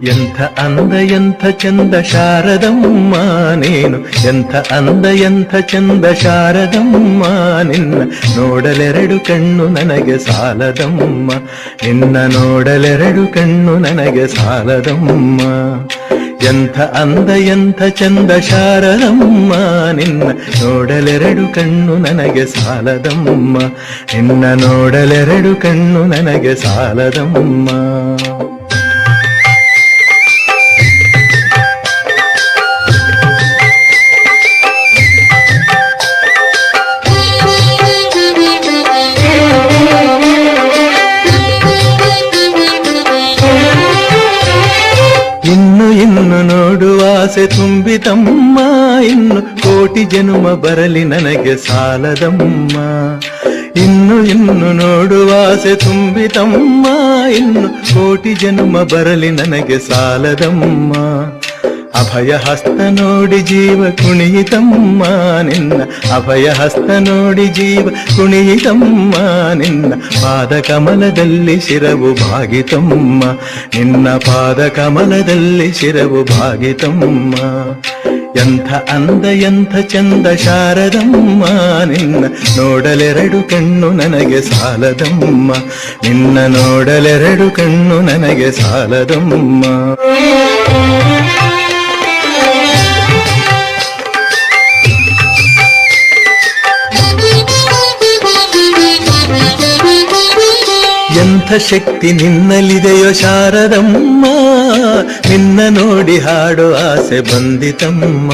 ಎಂಥ ಅಂದ ಎಂಥ ಚಂದ ಶಾರದಮ್ಮ ನೀನು, ಎಂಥ ಅಂದ ಎಂಥ ಚಂದ ಶಾರದಮ್ಮ ನಿನ್ನ ನೋಡಲೆರಡು ಕಣ್ಣು ನನಗೆ ಸಾಲದಮ್ಮ, ನಿನ್ನ ನೋಡಲೆರಡು ಕಣ್ಣು ನನಗೆ ಸಾಲದಮ್ಮ. ಎಂಥ ಅಂದ ಎಂಥ ಚಂದ ಶಾರದಮ್ಮ ನಿನ್ನ ನೋಡಲೆರಡು ಕಣ್ಣು ನನಗೆ ಸಾಲದಮ್ಮ, ನಿನ್ನ ನೋಡಲೆರಡು ಕಣ್ಣು ನನಗೆ ಸಾಲದಮ್ಮ. ಇನ್ನು ನೋಡುವ ಆಸೆ ತುಂಬಿತಮ್ಮ, ಇನ್ನು ಕೋಟಿ ಜನುಮ ಬರಲಿ ನನಗೆ ಸಾಲದಮ್ಮ. ಇನ್ನು ನೋಡುವ ಆಸೆ ತುಂಬಿತಮ್ಮ, ಇನ್ನು ಕೋಟಿ ಜನುಮ ಬರಲಿ ನನಗೆ ಸಾಲದಮ್ಮ. ಅಭಯ ಹಸ್ತ ನೋಡಿ ಜೀವ ಕುಣಿಯಿತಮ್ಮ ನಿನ್ನ, ಅಭಯ ಹಸ್ತ ನೋಡಿ ಜೀವ ಕುಣಿಯಿತಮ್ಮ ನಿನ್ನ ಪಾದ ಕಮಲದಲ್ಲಿ ಶಿರವು ಭಾಗಿತಮ್ಮ, ನಿನ್ನ ಪಾದ ಕಮಲದಲ್ಲಿ ಶಿರವು ಭಾಗಿತಮ್ಮ. ಎಂಥ ಅಂದ ಎಂಥ ಚಂದ ಶಾರದಮ್ಮ ನಿನ್ನ ನೋಡಲೆರಡು ಕಣ್ಣು ನನಗೆ ಸಾಲದಮ್ಮ, ನಿನ್ನ ನೋಡಲೆರಡು ಕಣ್ಣು ನನಗೆ ಸಾಲದಮ್ಮ. ಎಂಥ ಶಕ್ತಿ ನಿನ್ನಲ್ಲಿದೆಯೋ ಶಾರದಮ್ಮ, ನಿನ್ನ ನೋಡಿ ಹಾಡೋ ಆಸೆ ಬಂದಿತಮ್ಮ.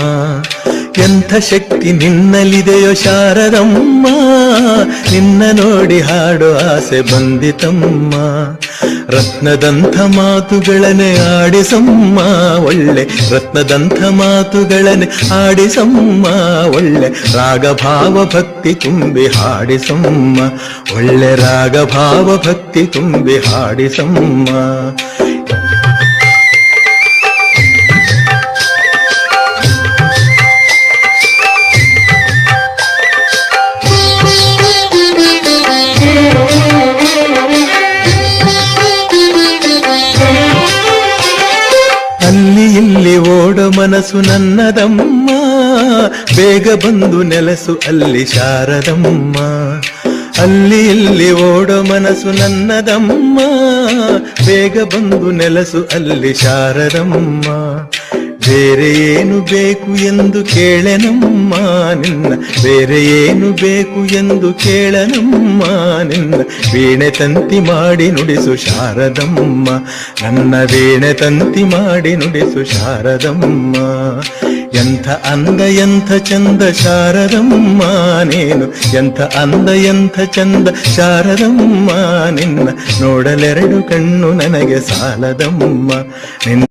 ಎಂಥ ಶಕ್ತಿ ನಿನ್ನಲ್ಲಿದೆಯೋ ಶಾರದಮ್ಮ, ನಿನ್ನ ನೋಡಿ ಹಾಡೋ ಆಸೆ ಬಂದಿತಮ್ಮ. ರತ್ನದಂಥ ಮಾತುಗಳನ್ನೇ ಆಡಿಸಮ್ಮ ಒಳ್ಳೆ, ರತ್ನದಂಥ ಮಾತುಗಳನ್ನೇ ಆಡಿಸಮ್ಮ ಒಳ್ಳೆ, ರಾಗಭಾವ ಭಕ್ತಿ ತುಂಬಿ ಹಾಡಿಸಮ್ಮ ಒಳ್ಳೆ, ರಾಗಭಾವ ಭಕ್ತಿ ತುಂಬಿ ಹಾಡಿಸಮ್ಮ. ಅಲ್ಲಿ ಇಲ್ಲಿ ಓಡೋ ಮನಸ್ಸು ನನ್ನದಮ್ಮ, ಬೇಗ ಬಂದು ನೆಲೆಸು ಅಲ್ಲಿ ಶಾರದಮ್ಮ. ಅಲ್ಲಿ ಇಲ್ಲಿ ಓಡೋ ಮನಸ್ಸು ನನ್ನದಮ್ಮ, ಬೇಗ ಬಂದು ನೆಲೆಸು ಅಲ್ಲಿ ಶಾರದಮ್ಮ. ಬೇರೆ ಏನು ಬೇಕು ಎಂದು ಕೇಳೆನಮ್ಮ ನಿನ್ನ, ಬೇರೆ ಏನು ಬೇಕು ಎಂದು ಕೇಳನಮ್ಮ ನಿನ್ನ ವೀಣೆ ತಂತಿ ಮಾಡಿ ನುಡಿಸು ಶಾರದಮ್ಮ, ನನ್ನ ವೀಣೆ ತಂತಿ ಮಾಡಿ ನುಡಿಸು ಶಾರದಮ್ಮ. ಎಂಥ ಅಂದ ಎಂಥ ಚಂದ ಶಾರದಮ್ಮ ನೀನು, ಎಂಥ ಅಂದ ಎಂಥ ಚಂದ ಶಾರದಮ್ಮ ನಿನ್ನ ನೋಡಲೆರಡು ಕಣ್ಣು ನನಗೆ ಸಾಲದಮ್ಮ, ನಿನ್ನ